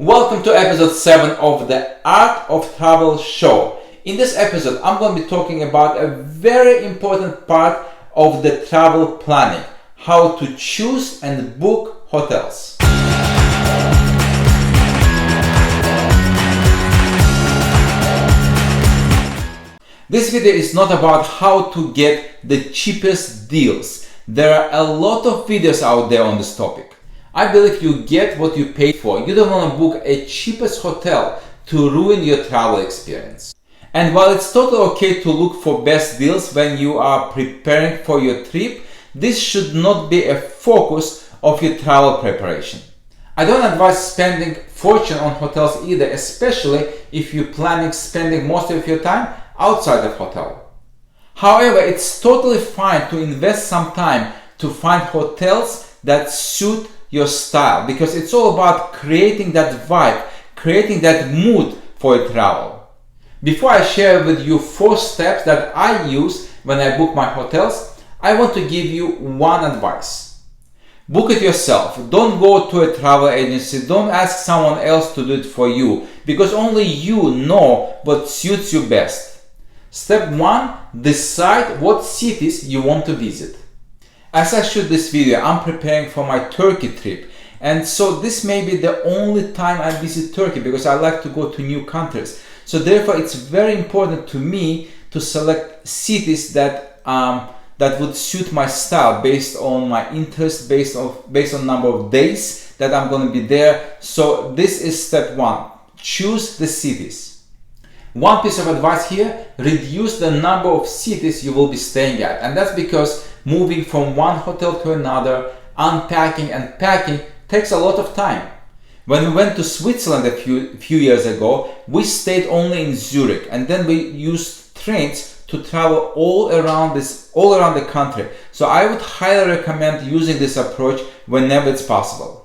Welcome to episode 7 of the Art of Travel show. In this episode, I'm going to be talking about a very important part of the travel planning, how to choose and book hotels. This video is not about how to get the cheapest deals. There are a lot of videos out there on this topic. I believe you get what you pay for. You don't want to book a cheapest hotel to ruin your travel experience. And while it's totally okay to look for best deals when you are preparing for your trip, this should not be a focus of your travel preparation. I don't advise spending fortune on hotels either, especially if you're planning spending most of your time outside of hotel. However, it's totally fine to invest some time to find hotels that suit your style, because it's all about creating that vibe, creating that mood for your travel. Before I share with you 4 steps that I use when I book my hotels, I want to give you one advice. Book it yourself. Don't go to a travel agency. Don't ask someone else to do it for you, because only you know what suits you best. Step 1, decide what cities you want to visit. As I shoot this video, I'm preparing for my Turkey trip, and so this may be the only time I visit Turkey because I like to go to new countries. So therefore, it's very important to me to select cities that would suit my style based on my interest, based on number of days that I'm going to be there. So this is step 1. Choose the cities. One piece of advice here: reduce the number of cities you will be staying at, and that's because moving from one hotel to another, unpacking and packing takes a lot of time. When we went to Switzerland a few years ago, we stayed only in Zurich, and then we used trains to travel all around the country. So I would highly recommend using this approach whenever it's possible.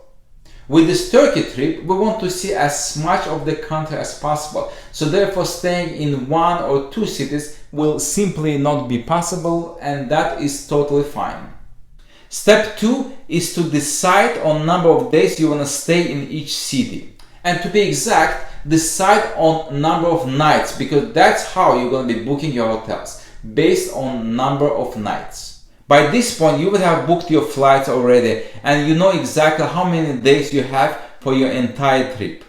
With this Turkey trip, we want to see as much of the country as possible. So therefore, staying in 1 or 2 cities will simply not be possible, and that is totally fine. Step 2 is to decide on number of days you want to stay in each city. And to be exact, decide on number of nights, because that's how you're going to be booking your hotels, based on number of nights. By this point, you would have booked your flights already, and you know exactly how many days you have for your entire trip.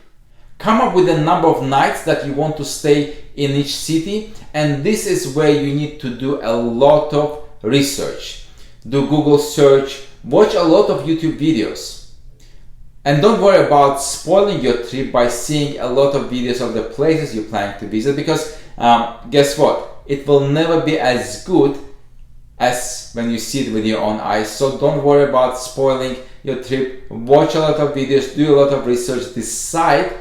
Come up with a number of nights that you want to stay in each city, and this is where you need to do a lot of research. Do Google search, watch a lot of YouTube videos. And don't worry about spoiling your trip by seeing a lot of videos of the places you plan to visit, because guess what? It will never be as good as when you see it with your own eyes. So don't worry about spoiling your trip. Watch a lot of videos, do a lot of research, decide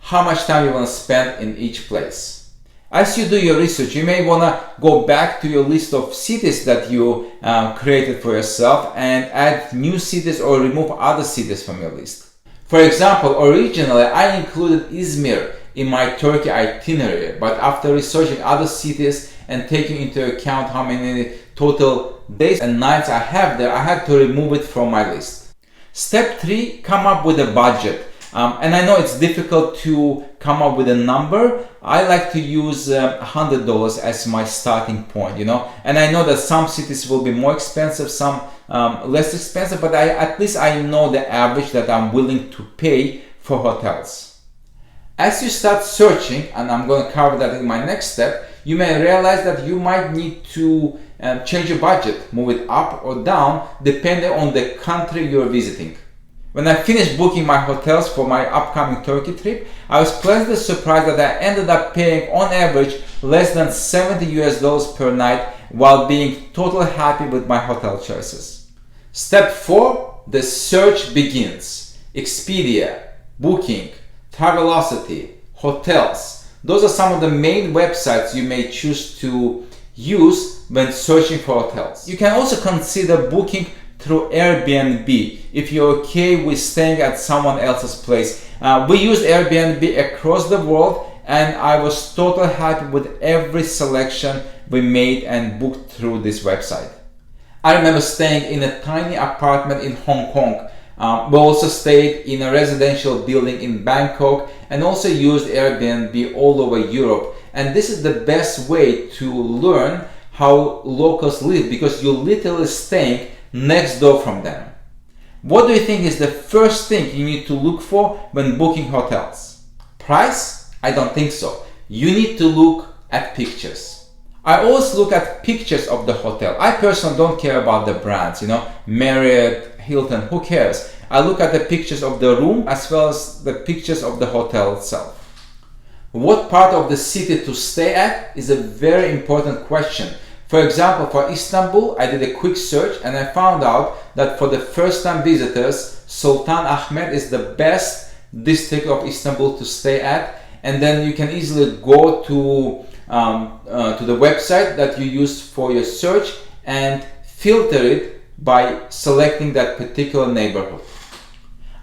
how much time you want to spend in each place. As you do your research, you may want to go back to your list of cities that you created for yourself and add new cities or remove other cities from your list. For example, originally I included Izmir in my Turkey itinerary, but after researching other cities and taking into account how many total days and nights I have there, I had to remove it from my list. Step 3, come up with a budget. And I know it's difficult to come up with a number. I like to use $100 as my starting point, and I know that some cities will be more expensive, some less expensive, but at least I know the average that I'm willing to pay for hotels. As you start searching, and I'm going to cover that in my next step, you may realize that you might need to change your budget, move it up or down, depending on the country you're visiting. When I finished booking my hotels for my upcoming Turkey trip, I was pleasantly surprised that I ended up paying on average less than $70 per night, while being totally happy with my hotel choices. Step 4, the search begins. Expedia, Booking, Travelocity, hotels. Those are some of the main websites you may choose to use when searching for hotels. You can also consider booking through Airbnb if you're okay with staying at someone else's place. We used Airbnb across the world, and I was totally happy with every selection we made and booked through this website. I remember staying in a tiny apartment in Hong Kong We also stayed in a residential building in Bangkok and also used Airbnb all over Europe. And this is the best way to learn how locals live, because you're literally staying next door from them. What do you think is the first thing you need to look for when booking hotels? Price? I don't think so. You need to look at pictures. I always look at pictures of the hotel. I personally don't care about the brands, Marriott, Hilton, who cares? I look at the pictures of the room as well as the pictures of the hotel itself. What part of the city to stay at is a very important question. For example, for Istanbul, I did a quick search and I found out that for the first-time visitors, Sultan Ahmet is the best district of Istanbul to stay at. And then you can easily go to the website that you use for your search and filter it by selecting that particular neighborhood.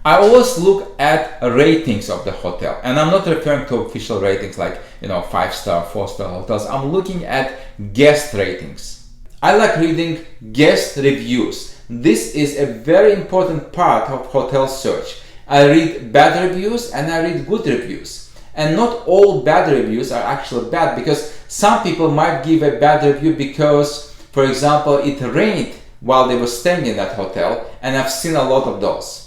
I always look at ratings of the hotel, and I'm not referring to official ratings like 5-star, 4-star hotels. I'm looking at guest ratings. I like reading guest reviews. This is a very important part of hotel search. I read bad reviews and I read good reviews. And not all bad reviews are actually bad, because some people might give a bad review because, for example, it rained while they were staying in that hotel, and I've seen a lot of those.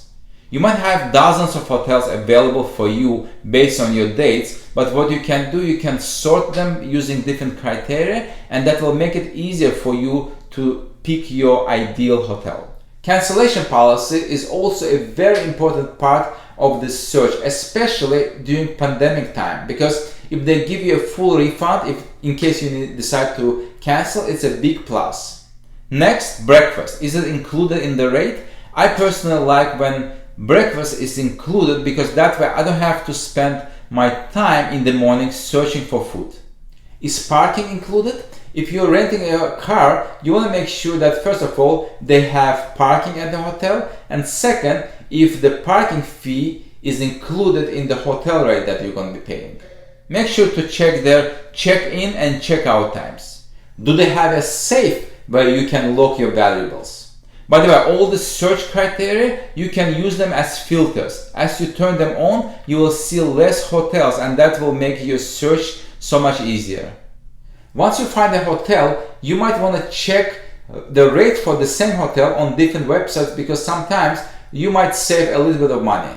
You might have dozens of hotels available for you based on your dates, but what you can do, you can sort them using different criteria, and that will make it easier for you to pick your ideal hotel. Cancellation policy is also a very important part of this search, especially during pandemic time, because if they give you a full refund in case you decide to cancel, it's a big plus. Next, breakfast. Is it included in the rate? I personally like when breakfast is included, because that way I don't have to spend my time in the morning searching for food. Is parking included? If you're renting a car, you want to make sure that first of all they have parking at the hotel, and second, if the parking fee is included in the hotel rate that you're going to be paying. Make sure to check their check-in and check-out times. Do they have a safe where you can lock your valuables? By the way, all the search criteria, you can use them as filters. As you turn them on, you will see less hotels, and that will make your search so much easier. Once you find a hotel, you might want to check the rate for the same hotel on different websites, because sometimes you might save a little bit of money.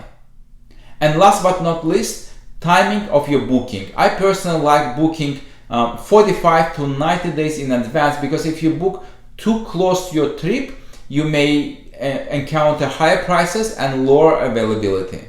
And last but not least, timing of your booking. I personally like booking 45 to 90 days in advance, because if you book too close to your trip, you may encounter higher prices and lower availability.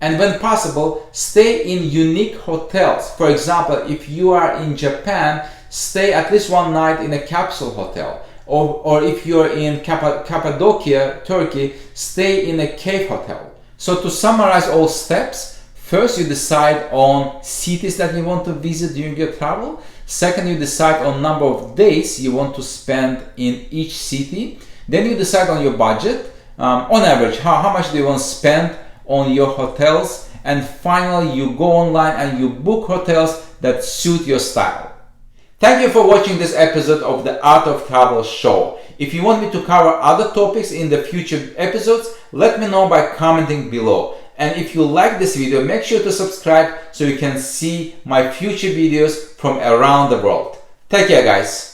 And when possible, stay in unique hotels. For example, if you are in Japan, stay at least one night in a capsule hotel. Or if you're in Cappadocia, Turkey, stay in a cave hotel. So to summarize all steps, first you decide on cities that you want to visit during your travel. Second, you decide on number of days you want to spend in each city. Then you decide on your budget, on average, how much do you want to spend on your hotels. And finally, you go online and you book hotels that suit your style. Thank you for watching this episode of the Art of Travel show. If you want me to cover other topics in the future episodes, let me know by commenting below. And if you like this video, make sure to subscribe so you can see my future videos from around the world. Take care, guys.